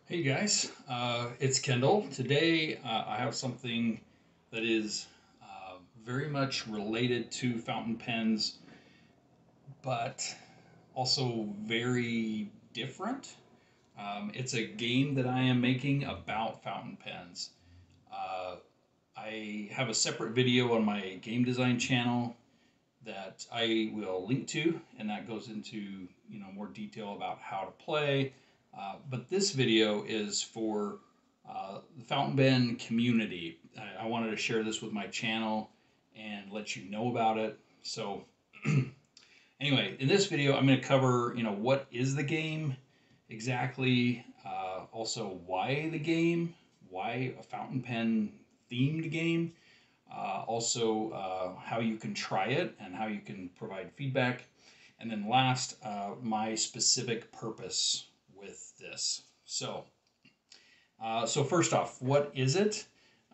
Hey guys, it's Kendall. Today I have something that is very much related to fountain pens, but also very different. It's a game that I am making about fountain pens. Uh, I have a separate video on my game design channel that I will link to, and that goes into more detail about how to play. But this video is for the fountain pen community. I wanted to share this with my channel and let you know about it. So anyway, in this video, I'm going to cover what is the game exactly, also why the game, why a fountain pen themed game, also how you can try it and how you can provide feedback. And then last, my specific purpose with this. So first off, what is it?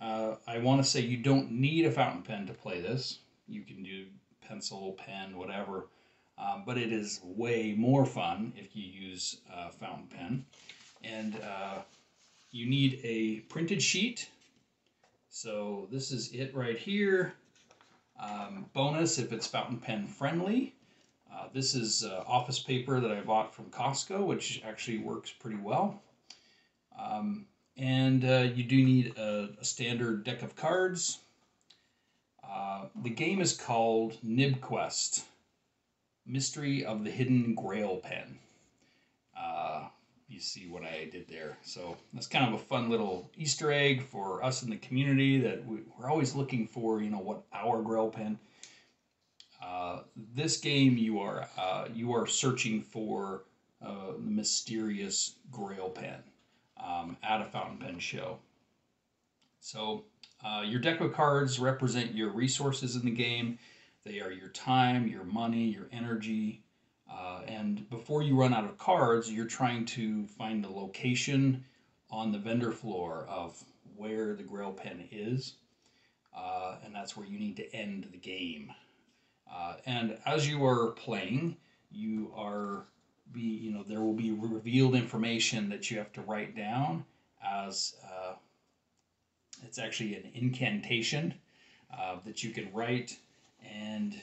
I want to say you don't need a fountain pen to play this. You can do pencil, pen, whatever. But it is way more fun if you use a fountain pen. And you need a printed sheet. So this is it right here. Bonus if it's fountain pen friendly. This is office paper that I bought from Costco, which actually works pretty well. And you do need a standard deck of cards. The game is called Nib Quest, Mystery of the Hidden Grail Pen. You see what I did there. So that's kind of a fun little Easter egg for us in the community that we're always looking for, what our Grail pen. This game you are searching for the mysterious Grail pen at a fountain pen show. So your deck of cards represent your resources in the game. They are your time, your money, your energy. And before you run out of cards, you're trying to find the location on the vendor floor of where the Grail pen is. And that's where you need to end the game. And as you are playing, there will be revealed information that you have to write down as it's actually an incantation that you can write, and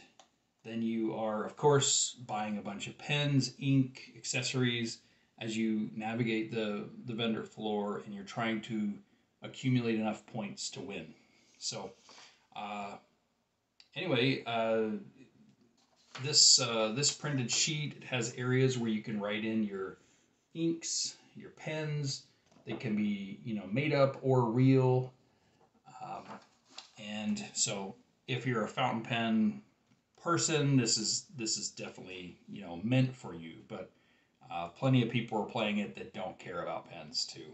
then you are, of course, buying a bunch of pens, ink, accessories as you navigate the vendor floor, and you're trying to accumulate enough points to win. So, anyway, this printed sheet, it has areas where you can write in your inks, your pens. They can be made up or real. And so if you're a fountain pen person, this is definitely meant for you. But plenty of people are playing it that don't care about pens too.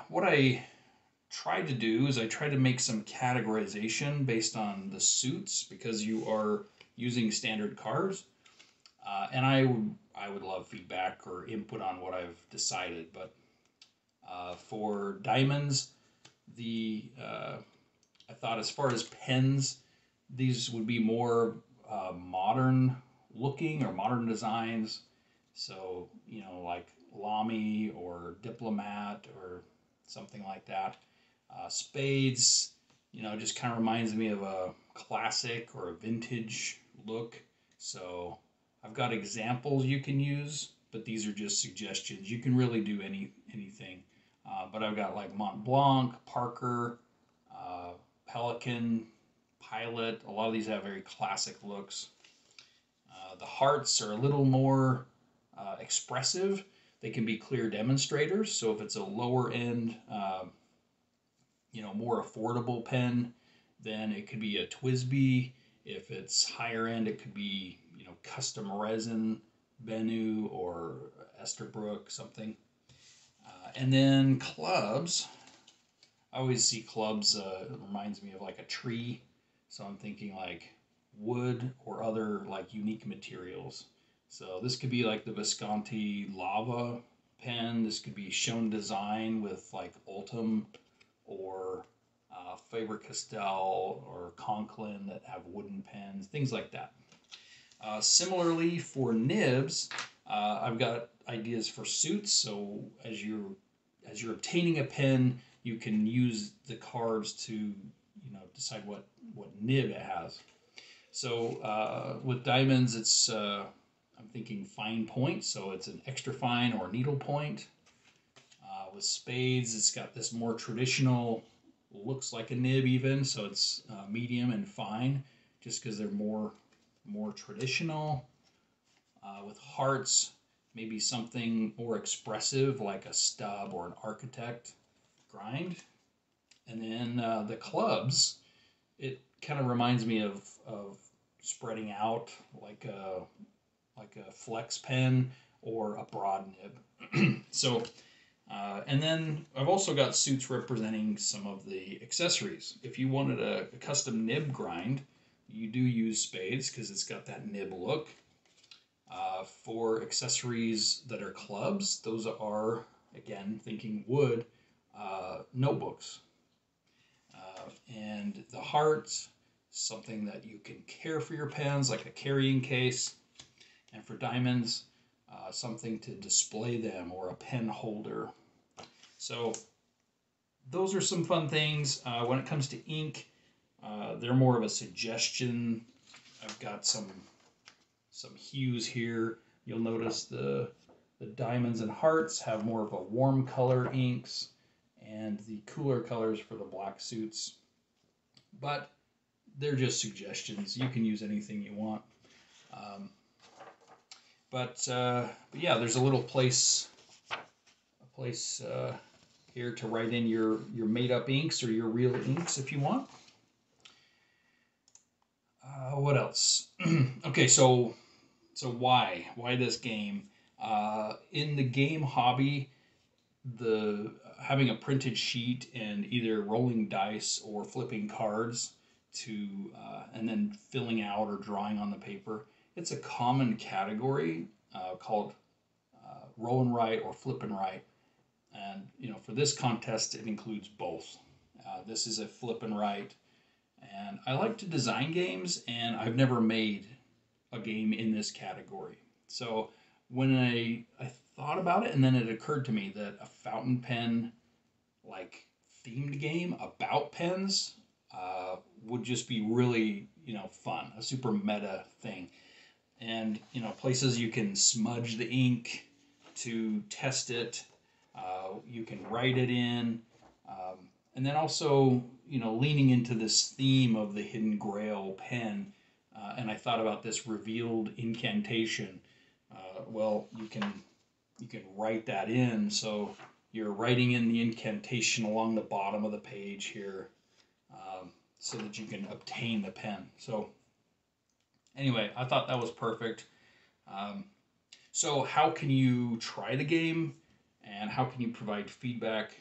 What I tried to do is I tried to make some categorization based on the suits because you are using standard cards. And I would love feedback or input on what I've decided. But for diamonds, I thought as far as pens, these would be more modern looking or modern designs. So like Lamy or Diplomat or something like that. Spades, just kind of reminds me of a classic or a vintage look. So I've got examples you can use, but these are just suggestions. You can really do anything. But I've got like Mont Blanc, Parker, Pelican, Pilot. A lot of these have very classic looks. The hearts are a little more expressive. They can be clear demonstrators. So if it's a lower end, more affordable pen, then it could be a Twisby. If it's higher end, it could be custom resin, Benu or Esterbrook, something. And then clubs. I always see clubs. It reminds me of like a tree, so I'm thinking like wood or other like unique materials. So this could be like the Visconti lava pen. This could be shown design with like Ultim or Faber-Castell or Conklin that have wooden pens, things like that. Similarly for nibs, I've got ideas for suits. So as you're obtaining a pen, you can use the cards to decide what nib it has. So with diamonds, it's I'm thinking fine point, so it's an extra fine or needle point. With spades, it's got this more traditional, looks like a nib even, so it's medium and fine, just because they're more traditional. With hearts, maybe something more expressive like a stub or an architect grind. And then the clubs, it kind of reminds me of spreading out like a flex pen or a broad nib. So, and then I've also got suits representing some of the accessories. If you wanted a custom nib grind, you do use spades because it's got that nib look. For accessories that are clubs, those are, again, thinking wood, notebooks. And the heart, something that you can care for your pens, like a carrying case. And for diamonds, something to display them or a pen holder. So those are some fun things. When it comes to ink, they're more of a suggestion. I've got some hues here. You'll notice the diamonds and hearts have more of a warm color inks, and the cooler colors for the black suits. But they're just suggestions. You can use anything you want. But yeah, there's a little place here to write in your made-up inks or your real inks if you want. What else? Okay, so why this game? In the game hobby, the having a printed sheet and either rolling dice or flipping cards to and then filling out or drawing on the paper, it's a common category called roll and write or flip and write. And for this contest, it includes both. This is a flip and write, and I like to design games, and I've never made a game in this category. So when I thought about it, and then it occurred to me that a fountain pen like themed game about pens would just be really fun, a super meta thing. And places you can smudge the ink to test it. You can write it in, and then also leaning into this theme of the hidden grail pen. And I thought about this revealed incantation. Well, you can write that in, so you're writing in the incantation along the bottom of the page here, so that you can obtain the pen. So anyway, I thought that was perfect. So how can you try the game, and how can you provide feedback?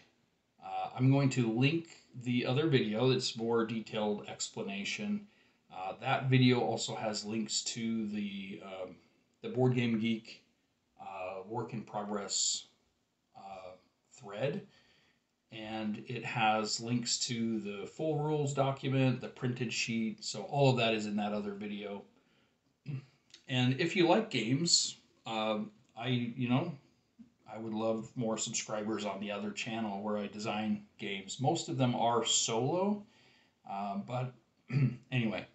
I'm going to link the other video that's more detailed explanation. That video also has links to the Board Game Geek work in progress thread, and it has links to the full rules document, the printed sheet. So all of that is in that other video. And if you like games, I would love more subscribers on the other channel where I design games. Most of them are solo, but anyway,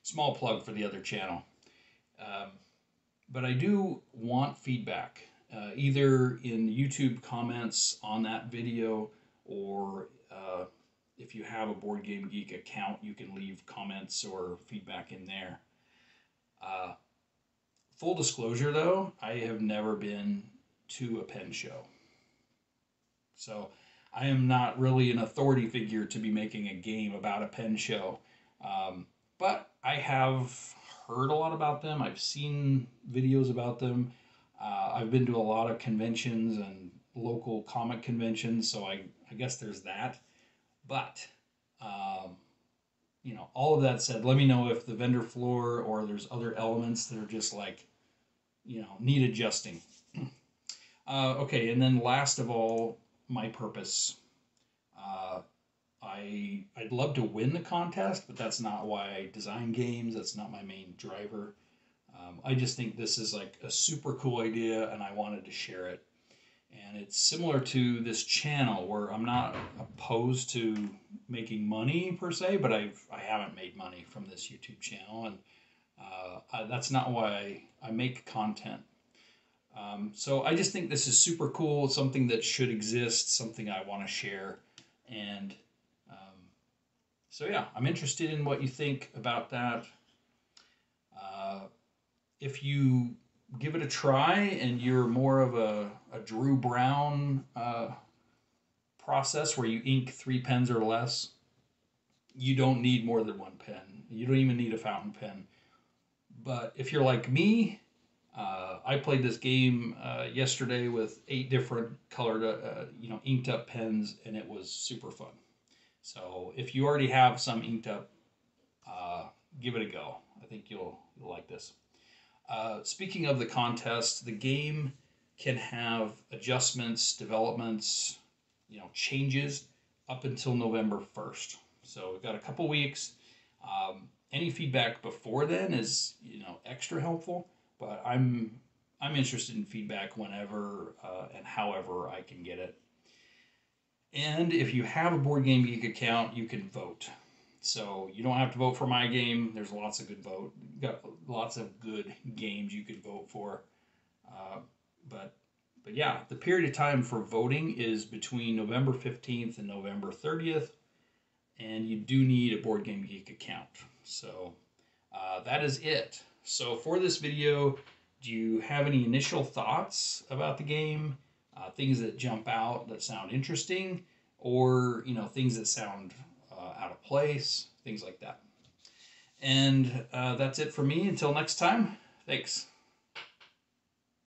small plug for the other channel. But I do want feedback, either in YouTube comments on that video, or if you have a Board Game Geek account, you can leave comments or feedback in there. Full disclosure though, I have never been to a pen show. So I am not really an authority figure to be making a game about a pen show. But I have heard a lot about them. I've seen videos about them. I've been to a lot of conventions and local comic conventions, so I guess there's that. But, all of that said, let me know if the vendor floor or there's other elements that are just like, need adjusting. Okay, and then last of all, my purpose. I'd love to win the contest, but that's not why I design games. That's not my main driver. I just think this is like a super cool idea, and I wanted to share it. And it's similar to this channel where I'm not opposed to making money per se, but I haven't made money from this YouTube channel, and that's not why I make content. So I just think this is super cool, something that should exist, something I want to share, and so yeah, I'm interested in what you think about that. Uh, if you give it a try and you're more of a Drew Brown process where you ink 3 pens or less, you don't need more than 1 pen. You don't even need a fountain pen. But if you're like me, I played this game yesterday with 8 different colored, inked up pens, and it was super fun. So if you already have some inked up, give it a go. I think you'll like this. Speaking of the contest, the game can have adjustments, developments, changes up until November 1st. So we've got a couple weeks. Any feedback before then is extra helpful, but I'm interested in feedback whenever and however I can get it. And if you have a Board Game Geek account, you can vote. So you don't have to vote for my game. There's lots of good got lots of good games you could vote for. Uh, but yeah, the period of time for voting is between November 15th and November 30th, and you do need a Board Game Geek account. So that is it. So for this video, do you have any initial thoughts about the game? Things that jump out that sound interesting, or things that sound out of place, things like that. And that's it for me. Until next time, thanks.